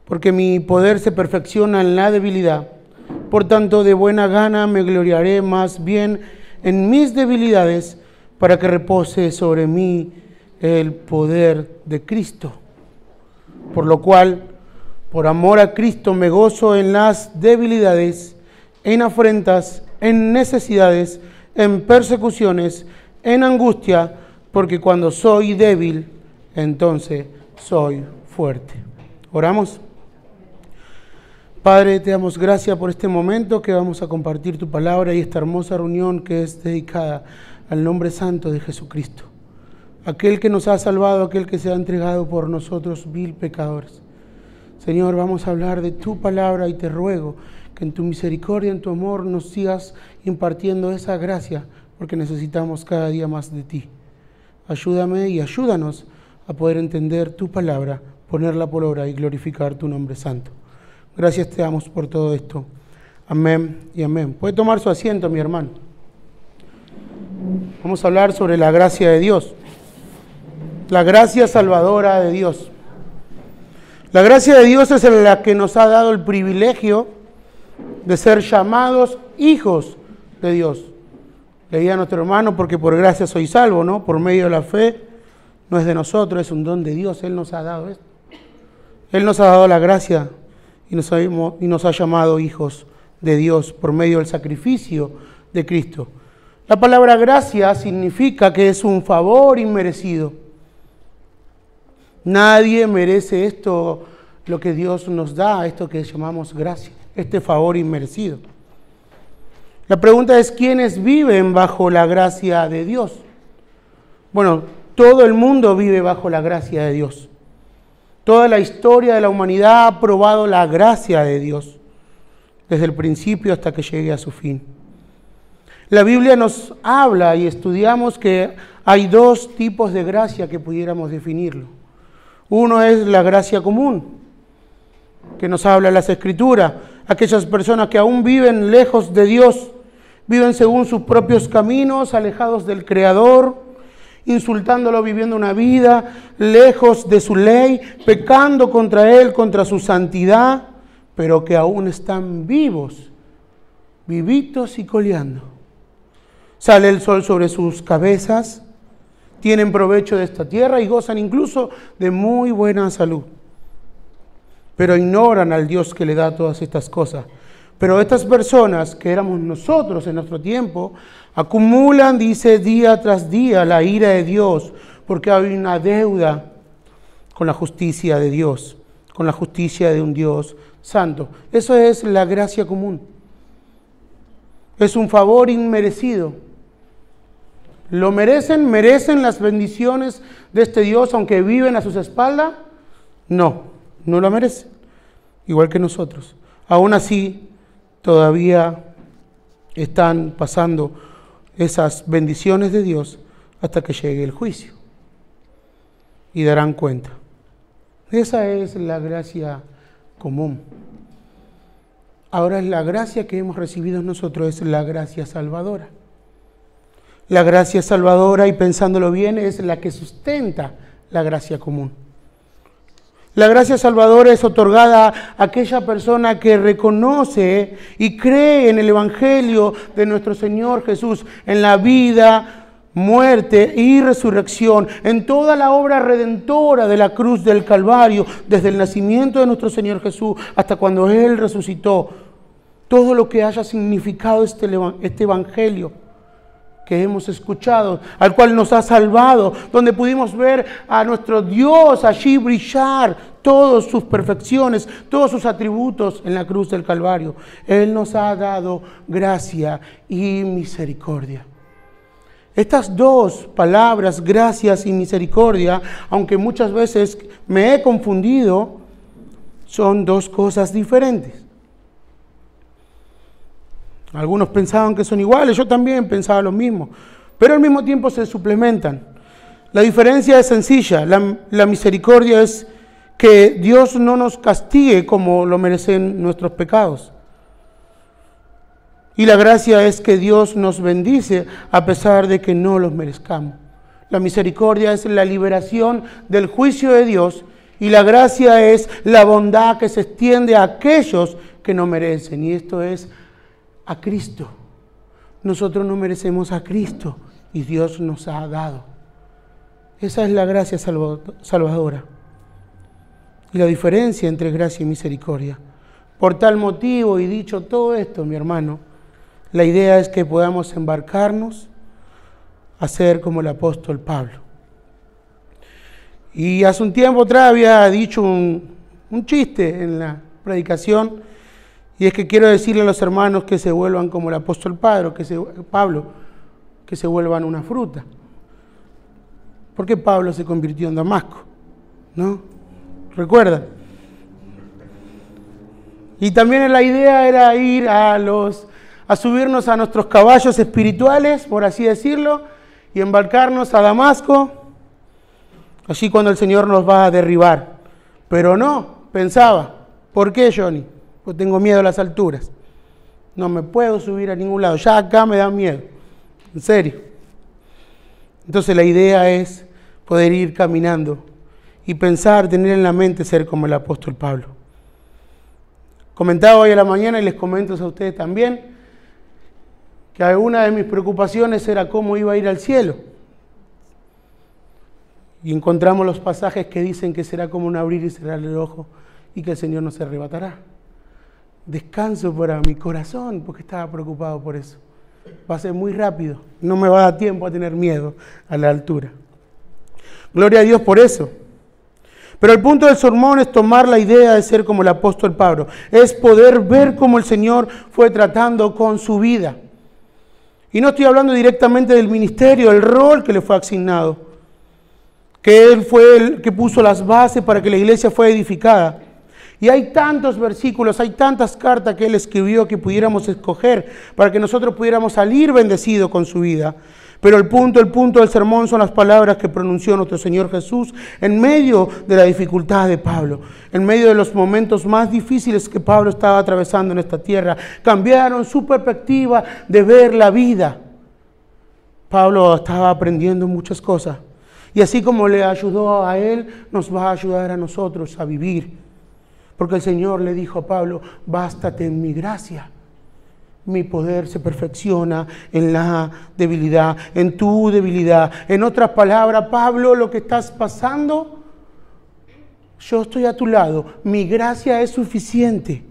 porque mi poder se perfecciona en la debilidad. Por tanto, de buena gana me gloriaré más bien en mis debilidades, para que repose sobre mí el poder de Cristo. Por lo cual, por amor a Cristo, me gozo en las debilidades, en afrentas, en necesidades, en persecuciones, en angustia, porque cuando soy débil, entonces soy fuerte. Oramos. Padre, te damos gracias por este momento que vamos a compartir tu palabra y esta hermosa reunión que es dedicada al nombre santo de Jesucristo, aquel que nos ha salvado, aquel que se ha entregado por nosotros, vil pecadores. Señor, vamos a hablar de tu palabra y te ruego que en tu misericordia, en tu amor, nos sigas impartiendo esa gracia, porque necesitamos cada día más de ti. Ayúdame y ayúdanos a poder entender tu palabra, ponerla por obra y glorificar tu nombre santo. Gracias te damos por todo esto. Amén y amén. Puede tomar su asiento, mi hermano. Vamos a hablar sobre la gracia de Dios. La gracia salvadora de Dios. La gracia de Dios es la que nos ha dado el privilegio de ser llamados hijos de Dios. Leía a nuestro hermano, porque por gracia soy salvo, ¿no? Por medio de la fe, no es de nosotros, es un don de Dios. Él nos ha dado esto. Él nos ha dado la gracia y nos ha llamado hijos de Dios por medio del sacrificio de Cristo. La palabra gracia significa que es un favor inmerecido. Nadie merece esto, lo que Dios nos da, esto que llamamos gracia, este favor inmerecido. La pregunta es, ¿quiénes viven bajo la gracia de Dios? Bueno, todo el mundo vive bajo la gracia de Dios. Toda la historia de la humanidad ha probado la gracia de Dios, desde el principio hasta que llegue a su fin. La Biblia nos habla y estudiamos que hay dos tipos de gracia que pudiéramos definirlo. Uno es la gracia común, que nos habla las Escrituras. Aquellas personas que aún viven lejos de Dios, viven según sus propios caminos, alejados del Creador, insultándolo, viviendo una vida lejos de su ley, pecando contra Él, contra su santidad, pero que aún están vivos, vivitos y coleando. Sale el sol sobre sus cabezas, tienen provecho de esta tierra y gozan incluso de muy buena salud. Pero ignoran al Dios que le da todas estas cosas. Pero estas personas, que éramos nosotros en nuestro tiempo, acumulan, dice, día tras día la ira de Dios, porque hay una deuda con la justicia de Dios, con la justicia de un Dios santo. Eso es la gracia común. Es un favor inmerecido. ¿Lo merecen? ¿Merecen las bendiciones de este Dios aunque viven a sus espaldas? No, no lo merecen. Igual que nosotros. Aún así, todavía están pasando esas bendiciones de Dios hasta que llegue el juicio. Y darán cuenta. Esa es la gracia común. Ahora la gracia que hemos recibido nosotros es la gracia salvadora. La gracia salvadora, y pensándolo bien, es la que sustenta la gracia común. La gracia salvadora es otorgada a aquella persona que reconoce y cree en el Evangelio de nuestro Señor Jesús, en la vida, muerte y resurrección, en toda la obra redentora de la cruz del Calvario, desde el nacimiento de nuestro Señor Jesús hasta cuando Él resucitó. Todo lo que haya significado este Evangelio que hemos escuchado, al cual nos ha salvado, donde pudimos ver a nuestro Dios allí brillar todas sus perfecciones, todos sus atributos en la cruz del Calvario. Él nos ha dado gracia y misericordia. Estas dos palabras, gracias y misericordia, aunque muchas veces me he confundido, son dos cosas diferentes. Algunos pensaban que son iguales, yo también pensaba lo mismo, pero al mismo tiempo se suplementan. La diferencia es sencilla. La misericordia es que Dios no nos castigue como lo merecen nuestros pecados. Y la gracia es que Dios nos bendice a pesar de que no los merezcamos. La misericordia es la liberación del juicio de Dios Y la gracia es la bondad que se extiende a aquellos que no merecen. Y esto es a Cristo. Nosotros no merecemos a Cristo y Dios nos ha dado. Esa es la gracia salvadora. Y la diferencia entre gracia y misericordia. Por tal motivo, y dicho todo esto, mi hermano, la idea es que podamos embarcarnos a ser como el apóstol Pablo. Y hace un tiempo atrás había dicho un chiste en la predicación, y es que quiero decirle a los hermanos que se vuelvan como el apóstol Pablo, que se vuelvan una fruta. Porque Pablo se convirtió en Damasco, ¿no? ¿Recuerdan? Y también la idea era ir a subirnos a nuestros caballos espirituales, por así decirlo, y embarcarnos a Damasco, así cuando el Señor nos va a derribar. Pero no, pensaba, ¿por qué, Johnny? Pues tengo miedo a las alturas. No me puedo subir a ningún lado, ya acá me da miedo, en serio. Entonces la idea es poder ir caminando y pensar, tener en la mente ser como el apóstol Pablo. Comentaba hoy a la mañana y les comento a ustedes también, que una de mis preocupaciones era cómo iba a ir al cielo. Y encontramos los pasajes que dicen que será como un abrir y cerrar el ojo y que el Señor nos arrebatará. Descanso para mi corazón porque estaba preocupado por eso. Va a ser muy rápido, no me va a dar tiempo a tener miedo a la altura. Gloria a Dios por eso. Pero el punto del sermón es tomar la idea de ser como el apóstol Pablo. Es poder ver cómo el Señor fue tratando con su vida. Y no estoy hablando directamente del ministerio, del rol que le fue asignado. Que Él fue el que puso las bases para que la iglesia fuera edificada. Y hay tantos versículos, hay tantas cartas que Él escribió que pudiéramos escoger para que nosotros pudiéramos salir bendecidos con su vida. Pero el punto del sermón son las palabras que pronunció nuestro Señor Jesús en medio de la dificultad de Pablo, en medio de los momentos más difíciles que Pablo estaba atravesando en esta tierra. Cambiaron su perspectiva de ver la vida. Pablo estaba aprendiendo muchas cosas. Y así como le ayudó a él, nos va a ayudar a nosotros a vivir. Porque el Señor le dijo a Pablo, bástate en mi gracia. Mi poder se perfecciona en la debilidad, en tu debilidad. En otras palabras, Pablo, lo que estás pasando, yo estoy a tu lado. Mi gracia es suficiente.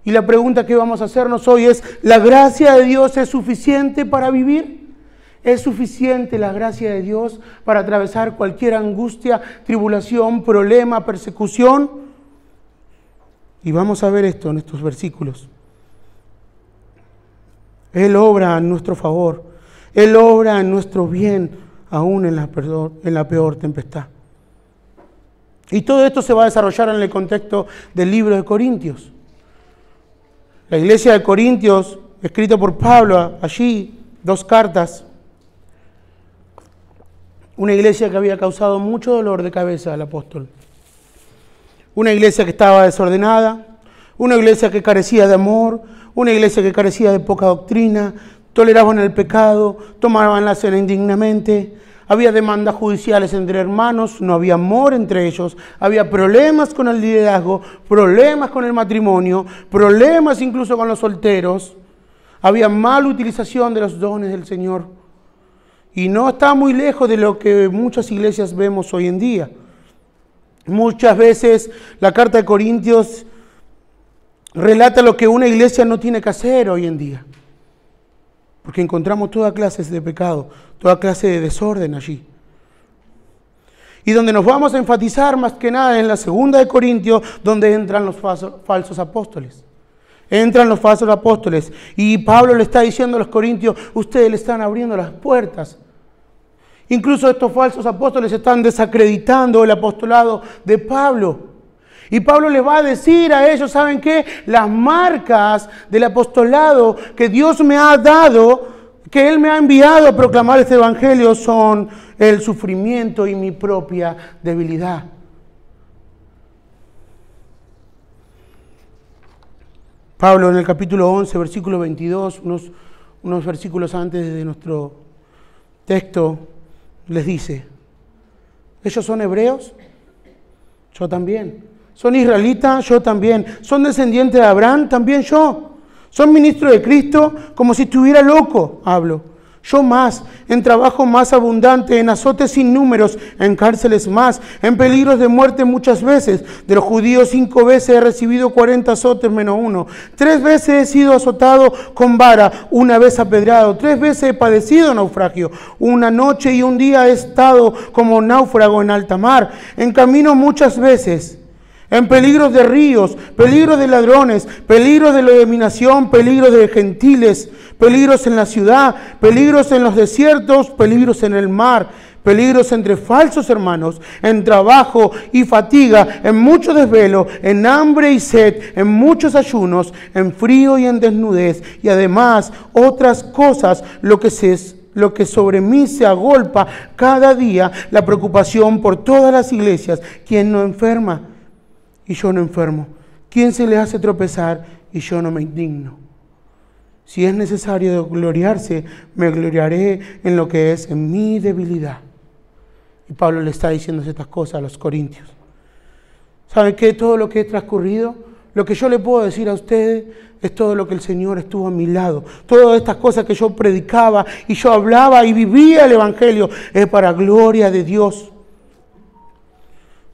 Y la pregunta que vamos a hacernos hoy es, ¿la gracia de Dios es suficiente para vivir? ¿Es suficiente la gracia de Dios para atravesar cualquier angustia, tribulación, problema, persecución? Y vamos a ver esto en estos versículos. Él obra en nuestro favor. Él obra en nuestro bien, aún en la peor tempestad. Y todo esto se va a desarrollar en el contexto del libro de Corintios. La iglesia de Corintios, escrita por Pablo, allí 2 cartas. Una iglesia que había causado mucho dolor de cabeza al apóstol. Una iglesia que estaba desordenada, una iglesia que carecía de amor, una iglesia que carecía de poca doctrina, toleraban el pecado, tomaban la cena indignamente, había demandas judiciales entre hermanos, no había amor entre ellos, había problemas con el liderazgo, problemas con el matrimonio, problemas incluso con los solteros, había mala utilización de los dones del Señor. Y no está muy lejos de lo que muchas iglesias vemos hoy en día. Muchas veces la carta de Corintios relata lo que una iglesia no tiene que hacer hoy en día. Porque encontramos toda clase de pecado, toda clase de desorden allí. Y donde nos vamos a enfatizar más que nada en la 2 de Corintios, donde entran los falsos apóstoles. Entran los falsos apóstoles. Y Pablo le está diciendo a los corintios, ustedes le están abriendo las puertas. Incluso estos falsos apóstoles están desacreditando el apostolado de Pablo. Y Pablo les va a decir a ellos, ¿saben qué? Las marcas del apostolado que Dios me ha dado, que Él me ha enviado a proclamar este evangelio, son el sufrimiento y mi propia debilidad. Pablo en el capítulo 11, versículo 22, unos versículos antes de nuestro texto, les dice, ¿ellos son hebreos? Yo también. ¿Son israelitas? Yo también. ¿Son descendientes de Abraham? También yo. ¿Son ministros de Cristo? Como si estuviera loco, hablo. Yo más, en trabajo más abundante, en azotes sin números, en cárceles más, en peligros de muerte muchas veces. De los judíos 5 veces he recibido 40 azotes menos 1. 3 veces he sido azotado con vara, 1 vez apedreado. 3 veces he padecido naufragio. 1 noche y 1 día he estado como náufrago en alta mar. En camino muchas veces. En peligros de ríos, peligros de ladrones, peligros de la dominación, peligros de gentiles, peligros en la ciudad, peligros en los desiertos, peligros en el mar, peligros entre falsos hermanos, en trabajo y fatiga, en mucho desvelo, en hambre y sed, en muchos ayunos, en frío y en desnudez, y además otras cosas, lo que sobre mí se agolpa cada día, la preocupación por todas las iglesias. ¿Quién no enferma? Y yo no enfermo. ¿Quién se le hace tropezar? Y yo no me indigno. Si es necesario gloriarse, me gloriaré en lo que es en mi debilidad. Y Pablo le está diciendo estas cosas a los corintios. ¿Saben qué? Todo lo que he transcurrido, lo que yo le puedo decir a ustedes, es todo lo que el Señor estuvo a mi lado. Todas estas cosas que yo predicaba y yo hablaba y vivía el Evangelio, es para gloria de Dios.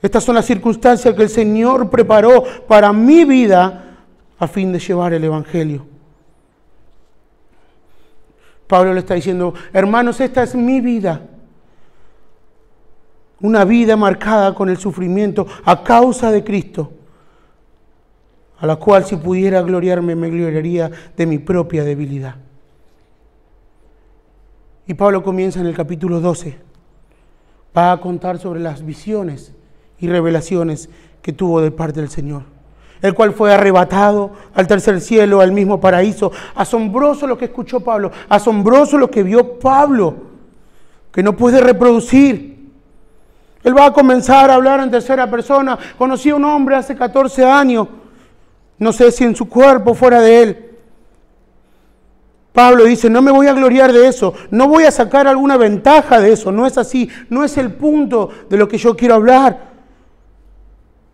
Estas son las circunstancias que el Señor preparó para mi vida a fin de llevar el Evangelio. Pablo le está diciendo, hermanos, esta es mi vida. Una vida marcada con el sufrimiento a causa de Cristo, a la cual si pudiera gloriarme, me gloriaría de mi propia debilidad. Y Pablo comienza en el capítulo 12. Va a contar sobre las visiones y revelaciones que tuvo de parte del Señor, el cual fue arrebatado al tercer cielo, al mismo paraíso. Asombroso lo que escuchó Pablo, asombroso lo que vio Pablo, que no puede reproducir. Él va a comenzar a hablar en tercera persona. Conocí a un hombre hace 14 años, no sé si en su cuerpo o fuera de él. Pablo dice, no me voy a gloriar de eso, no voy a sacar alguna ventaja de eso, no es así, no es el punto de lo que yo quiero hablar.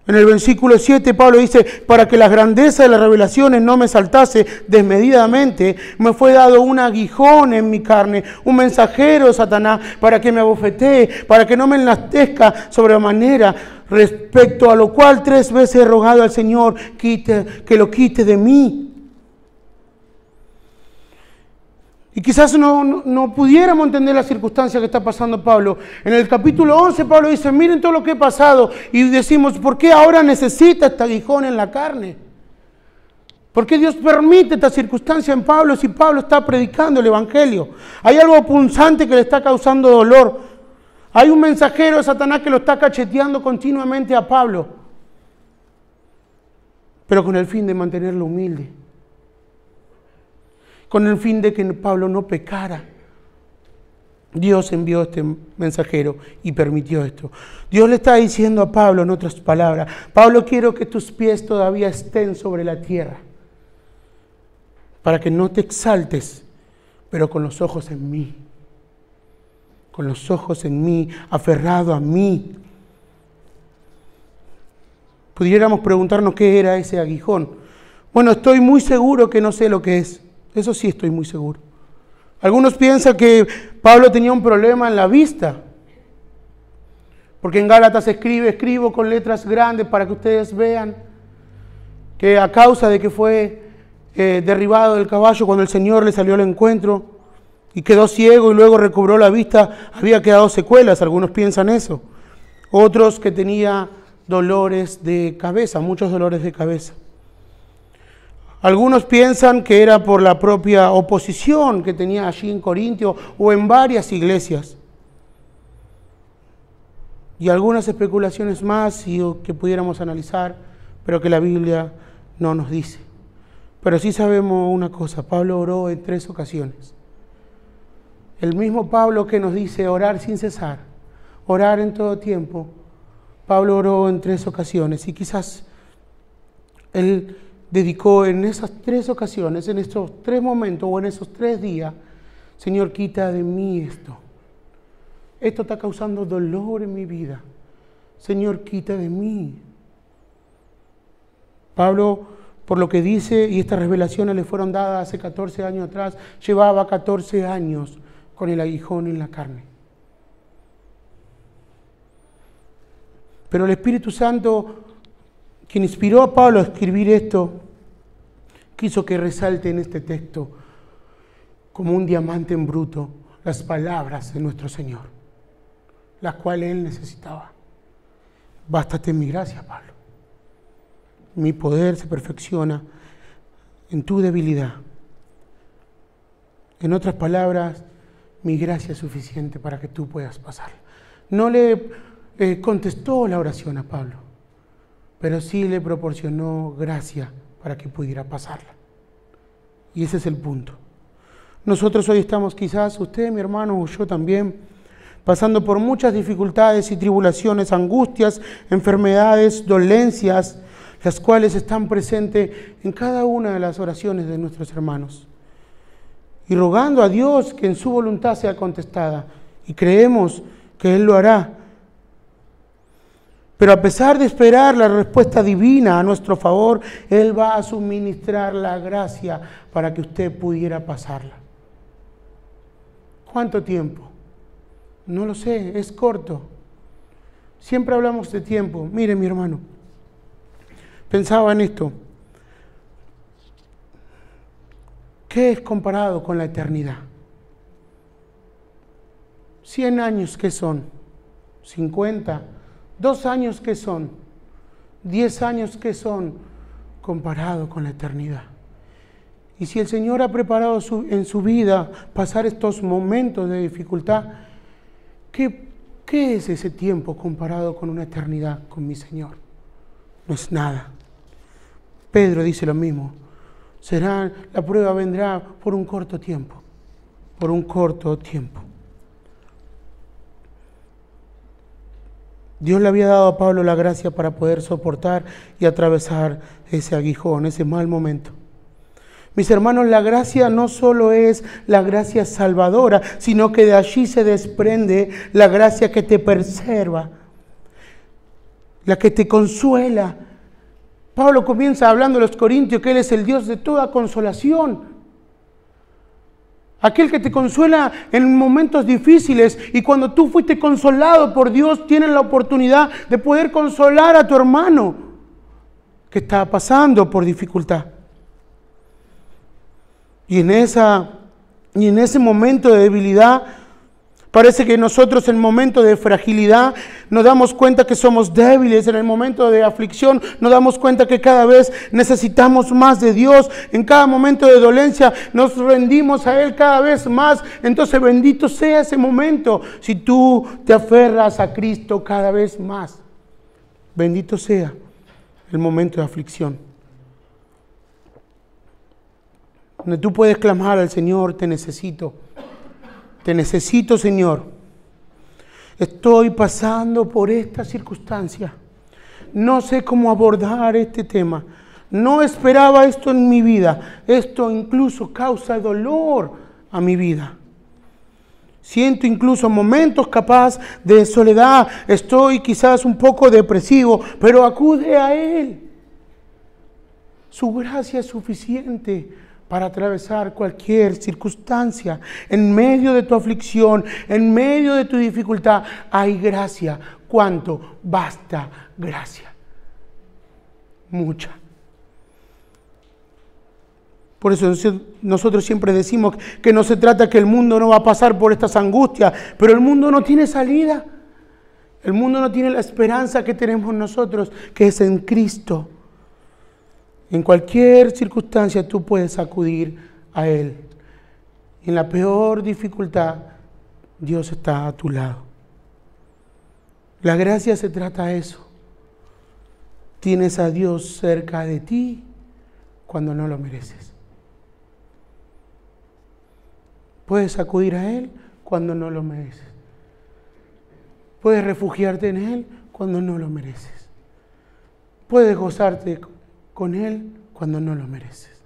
En el versículo 7 Pablo dice, para que la grandeza de las revelaciones no me saltase desmedidamente, me fue dado un aguijón en mi carne, un mensajero de Satanás, para que me abofetee, para que no me enlastezca sobremanera, respecto a lo cual 3 veces he rogado al Señor que lo quite de mí. Y quizás no pudiéramos entender la circunstancia que está pasando Pablo. En el capítulo 11 Pablo dice, miren todo lo que he pasado. Y decimos, ¿por qué ahora necesita este aguijón en la carne? ¿Por qué Dios permite esta circunstancia en Pablo si Pablo está predicando el Evangelio? Hay algo punzante que le está causando dolor. Hay un mensajero de Satanás que lo está cacheteando continuamente a Pablo, pero con el fin de mantenerlo humilde, con el fin de que Pablo no pecara. Dios envió este mensajero y permitió esto. Dios le está diciendo a Pablo, en otras palabras, Pablo, quiero que tus pies todavía estén sobre la tierra, para que no te exaltes, pero con los ojos en mí. Con los ojos en mí, aferrado a mí. Pudiéramos preguntarnos qué era ese aguijón. Bueno, estoy muy seguro que no sé lo que es. Eso sí estoy muy seguro. Algunos piensan que Pablo tenía un problema en la vista, porque en Gálatas escribo con letras grandes para que ustedes vean que a causa de que fue derribado del caballo cuando el Señor le salió al encuentro y quedó ciego y luego recobró la vista, había quedado secuelas. Algunos piensan eso. Otros que tenía dolores de cabeza, muchos dolores de cabeza. Algunos piensan que era por la propia oposición que tenía allí en Corintio o en varias iglesias. Y algunas especulaciones más que pudiéramos analizar, pero que la Biblia no nos dice. Pero sí sabemos una cosa, Pablo oró en 3 ocasiones. El mismo Pablo que nos dice orar sin cesar, orar en todo tiempo, Pablo oró en 3 ocasiones y quizás él dedicó en esas 3 ocasiones, en estos 3 momentos o en esos 3 días, Señor, quita de mí esto. Esto está causando dolor en mi vida. Señor, quita de mí. Pablo, por lo que dice, y estas revelaciones le fueron dadas hace 14 años atrás, llevaba 14 años con el aguijón en la carne. Pero el Espíritu Santo, quien inspiró a Pablo a escribir esto, quiso que resalte en este texto como un diamante en bruto las palabras de nuestro Señor, las cuales Él necesitaba. Bástate mi gracia, Pablo. Mi poder se perfecciona en tu debilidad. En otras palabras, mi gracia es suficiente para que tú puedas pasarla. No le contestó la oración a Pablo, pero sí le proporcionó gracia para que pudiera pasarla. Y ese es el punto. Nosotros hoy estamos quizás, usted, mi hermano, o yo también, pasando por muchas dificultades y tribulaciones, angustias, enfermedades, dolencias, las cuales están presentes en cada una de las oraciones de nuestros hermanos. Y rogando a Dios que en su voluntad sea contestada. Y creemos que Él lo hará. Pero a pesar de esperar la respuesta divina a nuestro favor, Él va a suministrar la gracia para que usted pudiera pasarla. ¿Cuánto tiempo? No lo sé, es corto. Siempre hablamos de tiempo. Mire, mi hermano, pensaba en esto. ¿Qué es comparado con la eternidad? 100 años, ¿qué son? 50. 2 años, ¿qué son? 10 años, ¿qué son? Comparado con la eternidad. Y si el Señor ha preparado en su vida pasar estos momentos de dificultad, ¿qué es ese tiempo comparado con una eternidad con mi Señor? No es nada. Pedro dice lo mismo. La prueba vendrá por un corto tiempo. Por un corto tiempo. Dios le había dado a Pablo la gracia para poder soportar y atravesar ese aguijón, ese mal momento. Mis hermanos, la gracia no solo es la gracia salvadora, sino que de allí se desprende la gracia que te preserva, la que te consuela. Pablo comienza hablando a los corintios que Él es el Dios de toda consolación. Aquel que te consuela en momentos difíciles, y cuando tú fuiste consolado por Dios, tienes la oportunidad de poder consolar a tu hermano que está pasando por dificultad. Y en ese momento de debilidad, parece que nosotros en el momento de fragilidad nos damos cuenta que somos débiles. En el momento de aflicción nos damos cuenta que cada vez necesitamos más de Dios. En cada momento de dolencia nos rendimos a Él cada vez más. Entonces bendito sea ese momento si tú te aferras a Cristo cada vez más. Bendito sea el momento de aflicción, donde tú puedes clamar al Señor: te necesito, Señor. Estoy pasando por esta circunstancia. No sé cómo abordar este tema. No esperaba esto en mi vida. Esto incluso causa dolor a mi vida. Siento incluso momentos capaz de soledad. Estoy quizás un poco depresivo, pero acude a Él. Su gracia es suficiente para atravesar cualquier circunstancia. En medio de tu aflicción, en medio de tu dificultad, hay gracia. ¿Cuánto? Basta gracia. Mucha. Por eso nosotros siempre decimos que no se trata que el mundo no va a pasar por estas angustias, pero el mundo no tiene salida. El mundo no tiene la esperanza que tenemos nosotros, que es en Cristo. En cualquier circunstancia tú puedes acudir a Él. En la peor dificultad, Dios está a tu lado. La gracia se trata de eso. Tienes a Dios cerca de ti cuando no lo mereces. Puedes acudir a Él cuando no lo mereces. Puedes refugiarte en Él cuando no lo mereces. Puedes gozarte con Él cuando no lo mereces.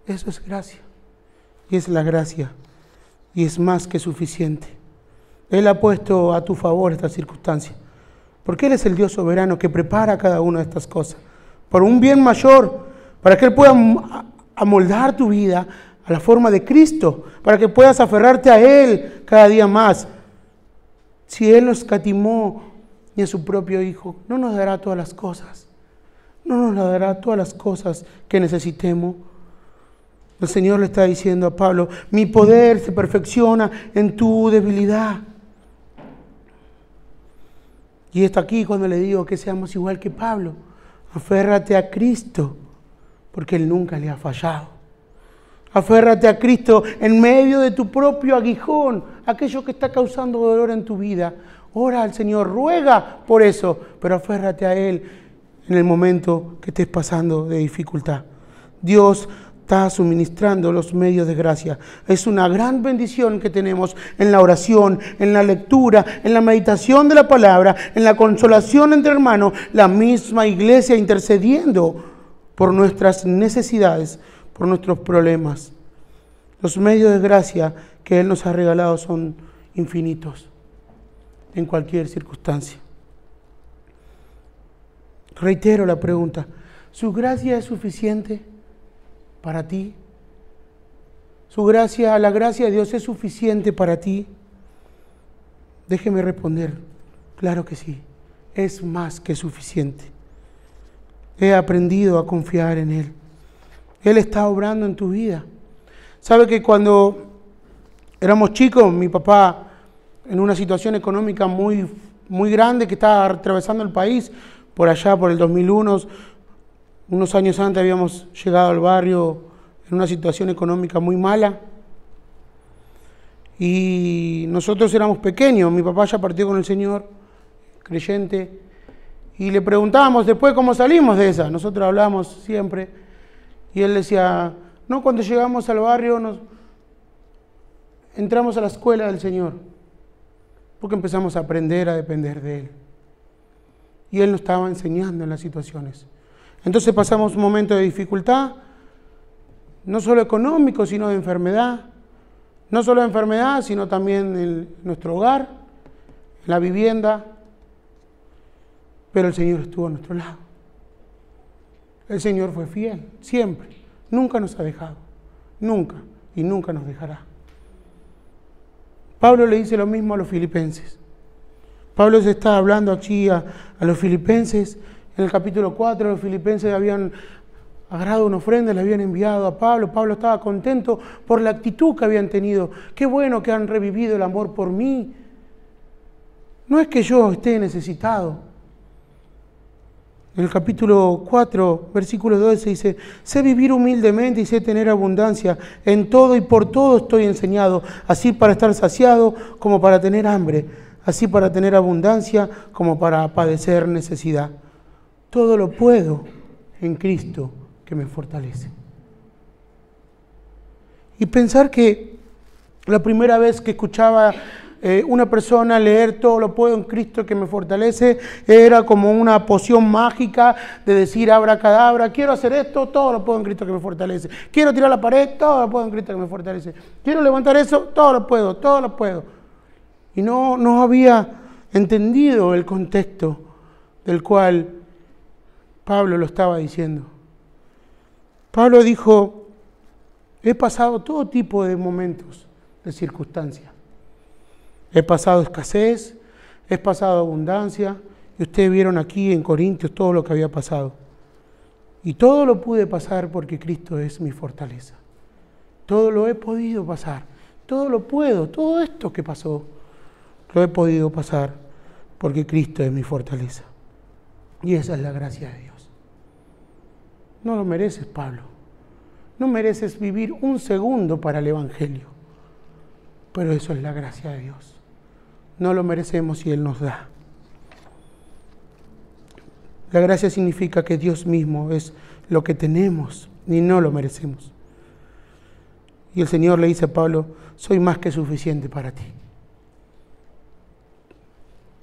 Eso es gracia. Y es la gracia. Y es más que suficiente. Él ha puesto a tu favor esta circunstancia. Porque Él es el Dios soberano que prepara cada una de estas cosas por un bien mayor, para que Él pueda amoldar tu vida a la forma de Cristo, para que puedas aferrarte a Él cada día más. Si Él nos escatimó ni a su propio Hijo, no nos dará todas las cosas. No nos dará todas las cosas que necesitemos. El Señor le está diciendo a Pablo, mi poder se perfecciona en tu debilidad. Y está aquí cuando le digo que seamos igual que Pablo. Aférrate a Cristo, porque Él nunca le ha fallado. Aférrate a Cristo en medio de tu propio aguijón, aquello que está causando dolor en tu vida. Ora al Señor, ruega por eso, pero aférrate a Él en el momento que estés pasando de dificultad. Dios está suministrando los medios de gracia. Es una gran bendición que tenemos en la oración, en la lectura, en la meditación de la palabra, en la consolación entre hermanos, la misma iglesia intercediendo por nuestras necesidades, por nuestros problemas. Los medios de gracia que Él nos ha regalado son infinitos en cualquier circunstancia. Reitero la pregunta, ¿su gracia es suficiente para ti? ¿Su gracia, la gracia de Dios es suficiente para ti? Déjeme responder, claro que sí, es más que suficiente. He aprendido a confiar en Él. Él está obrando en tu vida. ¿Sabe que cuando éramos chicos, mi papá, en una situación económica muy grande que estaba atravesando el país, por allá, por el 2001, unos años antes habíamos llegado al barrio en una situación económica muy mala y nosotros éramos pequeños, mi papá ya partió con el Señor, creyente, y le preguntábamos después cómo salimos de esa. Nosotros hablábamos siempre y él decía, no, cuando llegamos al barrio entramos a la escuela del Señor, porque empezamos a aprender a depender de Él. Y Él nos estaba enseñando en las situaciones. Entonces pasamos un momento de dificultad, no solo económico, sino de enfermedad. No solo de enfermedad, sino también en nuestro hogar, en la vivienda. Pero el Señor estuvo a nuestro lado. El Señor fue fiel, siempre. Nunca nos ha dejado. Nunca. Y nunca nos dejará. Pablo le dice lo mismo a los filipenses. Pablo se está hablando aquí a los filipenses. En el capítulo 4, los filipenses habían agarrado una ofrenda, le habían enviado a Pablo. Pablo estaba contento por la actitud que habían tenido. Qué bueno que han revivido el amor por mí. No es que yo esté necesitado. En el capítulo 4, versículo 12 dice, sé vivir humildemente y sé tener abundancia. En todo y por todo estoy enseñado, así para estar saciado como para tener hambre, así para tener abundancia como para padecer necesidad. Todo lo puedo en Cristo que me fortalece. Y pensar que la primera vez que escuchaba una persona leer todo lo puedo en Cristo que me fortalece, era como una poción mágica de decir abracadabra, quiero hacer esto, todo lo puedo en Cristo que me fortalece. Quiero tirar la pared, todo lo puedo en Cristo que me fortalece. Quiero levantar eso, todo lo puedo, todo lo puedo. Y no había entendido el contexto del cual Pablo lo estaba diciendo. Pablo dijo, he pasado todo tipo de momentos, de circunstancias. He pasado escasez, he pasado abundancia, y ustedes vieron aquí en Corintios todo lo que había pasado. Y todo lo pude pasar porque Cristo es mi fortaleza. Todo lo he podido pasar, todo lo puedo, todo esto que pasó, lo he podido pasar porque Cristo es mi fortaleza. Y esa es la gracia de Dios. No lo mereces, Pablo. No mereces vivir un segundo para el Evangelio. Pero eso es la gracia de Dios. No lo merecemos y Él nos da. La gracia significa que Dios mismo es lo que tenemos y no lo merecemos. Y el Señor le dice a Pablo, soy más que suficiente para ti.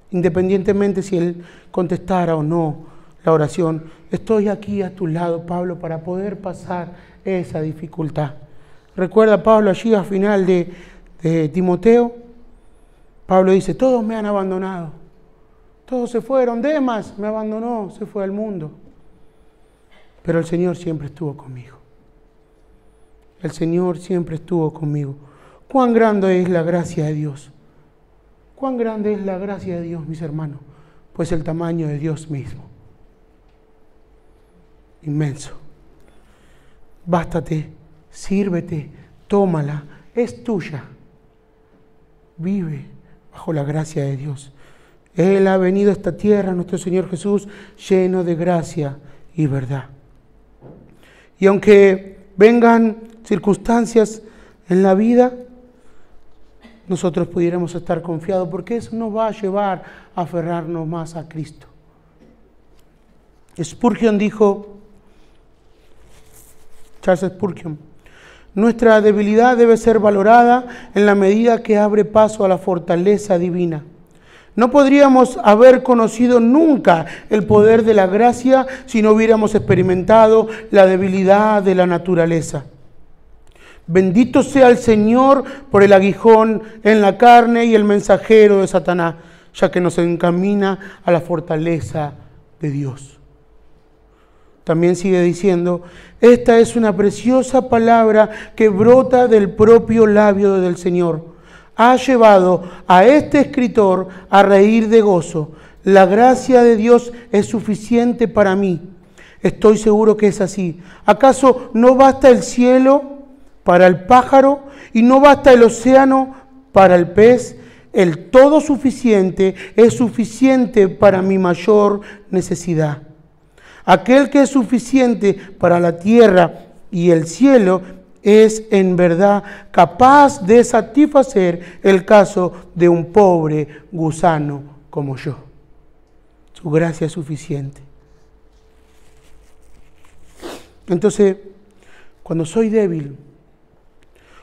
Independientemente si Él contestara o no la oración, estoy aquí a tu lado, Pablo, para poder pasar esa dificultad. Recuerda Pablo allí al final de Timoteo, Pablo dice, todos me han abandonado, Todos se fueron. Demas me abandonó, se fue al mundo. Pero el Señor siempre estuvo conmigo. El Señor siempre estuvo conmigo. Cuán grande es la gracia de Dios. Cuán grande es la gracia de Dios, mis hermanos. Pues el tamaño de Dios mismo. Inmenso. Bástate, sírvete, tómala, es tuya. Vive bajo la gracia de Dios. Él ha venido a esta tierra, nuestro Señor Jesús, lleno de gracia y verdad. Y aunque vengan circunstancias en la vida, nosotros pudiéramos estar confiados, porque eso nos va a llevar a aferrarnos más a Cristo. Spurgeon dijo, Charles Spurgeon, nuestra debilidad debe ser valorada en la medida que abre paso a la fortaleza divina. No podríamos haber conocido nunca el poder de la gracia si no hubiéramos experimentado la debilidad de la naturaleza. Bendito sea el Señor por el aguijón en la carne y el mensajero de Satanás, ya que nos encamina a la fortaleza de Dios. También sigue diciendo, esta es una preciosa palabra que brota del propio labio del Señor. Ha llevado a este escritor a reír de gozo. La gracia de Dios es suficiente para mí. Estoy seguro que es así. ¿Acaso no basta el cielo para el pájaro y no basta el océano para el pez? El todo suficiente es suficiente para mi mayor necesidad. Aquel que es suficiente para la tierra y el cielo es en verdad capaz de satisfacer el caso de un pobre gusano como yo. Su gracia es suficiente. Entonces, cuando soy débil,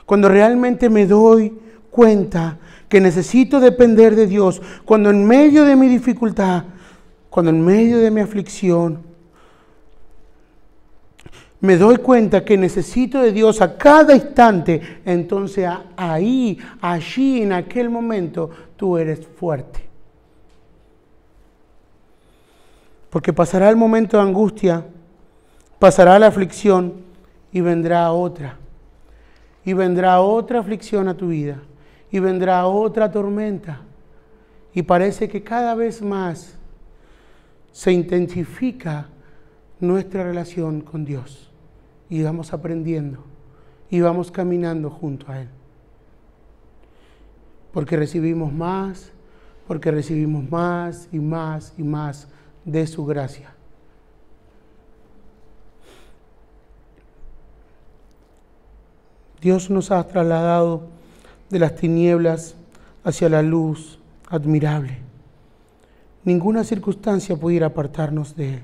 cuando realmente me doy cuenta que necesito depender de Dios, cuando en medio de mi dificultad, cuando en medio de mi aflicción, me doy cuenta que necesito de Dios a cada instante, entonces allí, en aquel momento, tú eres fuerte. Porque pasará el momento de angustia, pasará la aflicción y vendrá otra. Y vendrá otra aflicción a tu vida. Y vendrá otra tormenta. Y parece que cada vez más se intensifica nuestra relación con Dios. Y vamos aprendiendo y vamos caminando junto a Él. Porque recibimos más y más y más de su gracia. Dios nos ha trasladado de las tinieblas hacia la luz admirable. Ninguna circunstancia pudiera apartarnos de Él.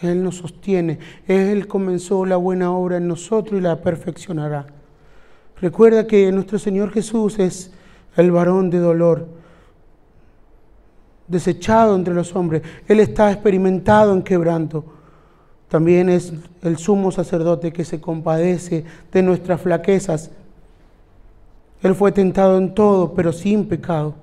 Él nos sostiene. Él comenzó la buena obra en nosotros y la perfeccionará. Recuerda que nuestro Señor Jesús es el varón de dolor, desechado entre los hombres. Él está experimentado en quebranto. También es el sumo sacerdote que se compadece de nuestras flaquezas. Él fue tentado en todo, pero sin pecado.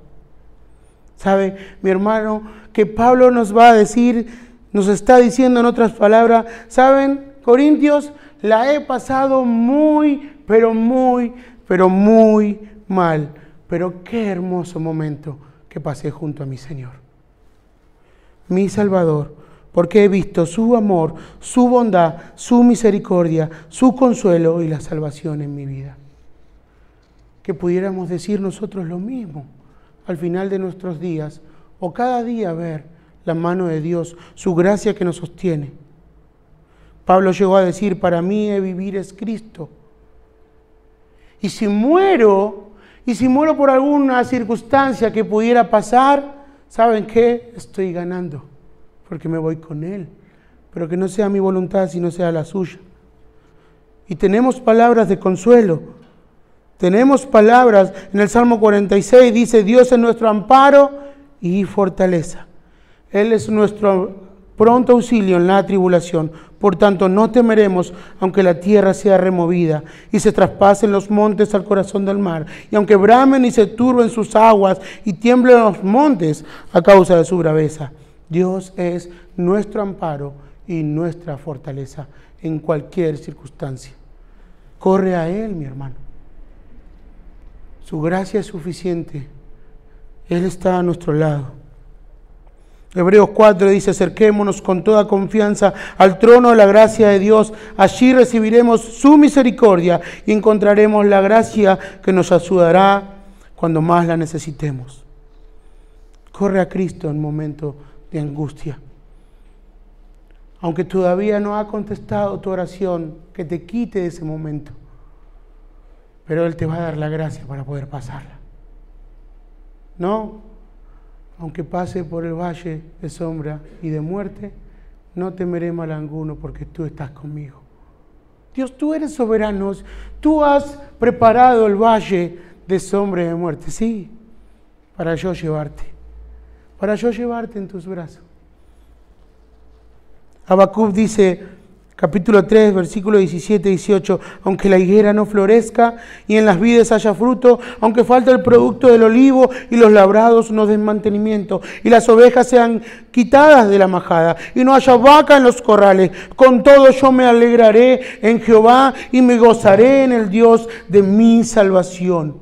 ¿Sabe, mi hermano, que Pablo nos va a decir, nos está diciendo en otras palabras, ¿saben, Corintios? La he pasado muy mal. Pero qué hermoso momento que pasé junto a mi Señor, mi Salvador, porque he visto su amor, su bondad, su misericordia, su consuelo y la salvación en mi vida. Que pudiéramos decir nosotros lo mismo al final de nuestros días, o cada día ver la mano de Dios, su gracia que nos sostiene. Pablo llegó a decir, para mí vivir es Cristo. Y si muero por alguna circunstancia que pudiera pasar, ¿saben qué? Estoy ganando, porque me voy con Él. Pero que no sea mi voluntad, sino sea la suya. Y tenemos palabras de consuelo. Tenemos palabras, en el Salmo 46 dice, Dios es nuestro amparo y fortaleza. Él es nuestro pronto auxilio en la tribulación. Por tanto, no temeremos, aunque la tierra sea removida y se traspasen los montes al corazón del mar, y aunque bramen y se turben sus aguas y tiemblen los montes a causa de su braveza. Dios es nuestro amparo y nuestra fortaleza en cualquier circunstancia. Corre a Él, mi hermano. Su gracia es suficiente. Él está a nuestro lado. Hebreos 4 dice: acerquémonos con toda confianza al trono de la gracia de Dios. Allí recibiremos su misericordia y encontraremos la gracia que nos ayudará cuando más la necesitemos. Corre a Cristo en momentos de angustia. Aunque todavía no ha contestado tu oración, que te quite de ese momento. Pero Él te va a dar la gracia para poder pasarla. No, aunque pase por el valle de sombra y de muerte, no temeré mal alguno porque tú estás conmigo. Dios, tú eres soberano. Tú has preparado el valle de sombra y de muerte. Sí, para yo llevarte. Para yo llevarte en tus brazos. Habacuc dice, capítulo 3, versículo 17 y 18, aunque la higuera no florezca y en las vides haya fruto, aunque falte el producto del olivo y los labrados no den mantenimiento, y las ovejas sean quitadas de la majada, y no haya vaca en los corrales, con todo yo me alegraré en Jehová y me gozaré en el Dios de mi salvación.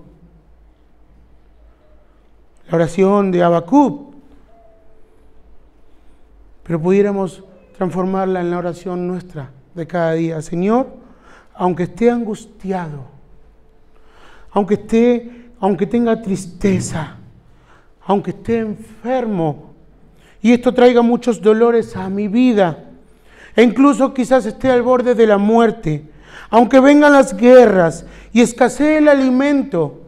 La oración de Habacuc, pero pudiéramos transformarla en la oración nuestra de cada día. Señor, aunque esté angustiado, aunque tenga tristeza, aunque esté enfermo, y esto traiga muchos dolores a mi vida, e incluso quizás esté al borde de la muerte, aunque vengan las guerras y escasee el alimento,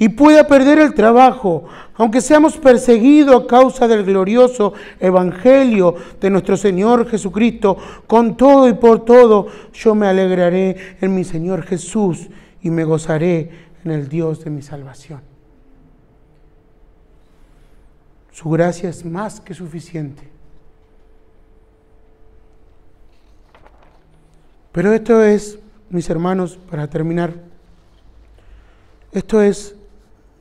y pueda perder el trabajo, aunque seamos perseguidos a causa del glorioso evangelio de nuestro Señor Jesucristo, con todo y por todo, yo me alegraré en mi Señor Jesús y me gozaré en el Dios de mi salvación. Su gracia es más que suficiente. Pero esto es, mis hermanos, para terminar, esto es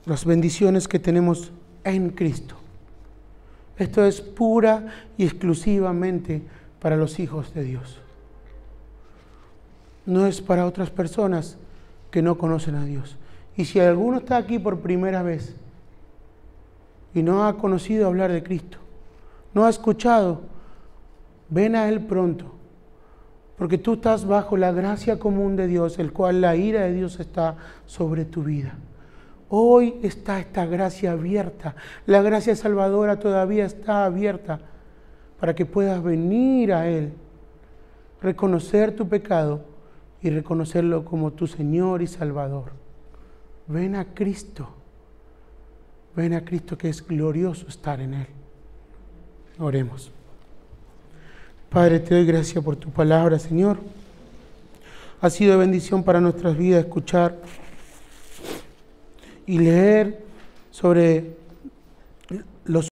las bendiciones que tenemos en Cristo. Esto es pura y exclusivamente para los hijos de Dios. No es para otras personas que no conocen a Dios. Y si alguno está aquí por primera vez y no ha conocido hablar de Cristo, no ha escuchado, ven a Él pronto, porque tú estás bajo la gracia común de Dios, el cual la ira de Dios está sobre tu vida. Hoy está esta gracia abierta, la gracia salvadora todavía está abierta para que puedas venir a Él, reconocer tu pecado y reconocerlo como tu Señor y Salvador. Ven a Cristo que es glorioso estar en Él. Oremos. Padre, te doy gracias por tu palabra, Señor. Ha sido de bendición para nuestras vidas escuchar y leer sobre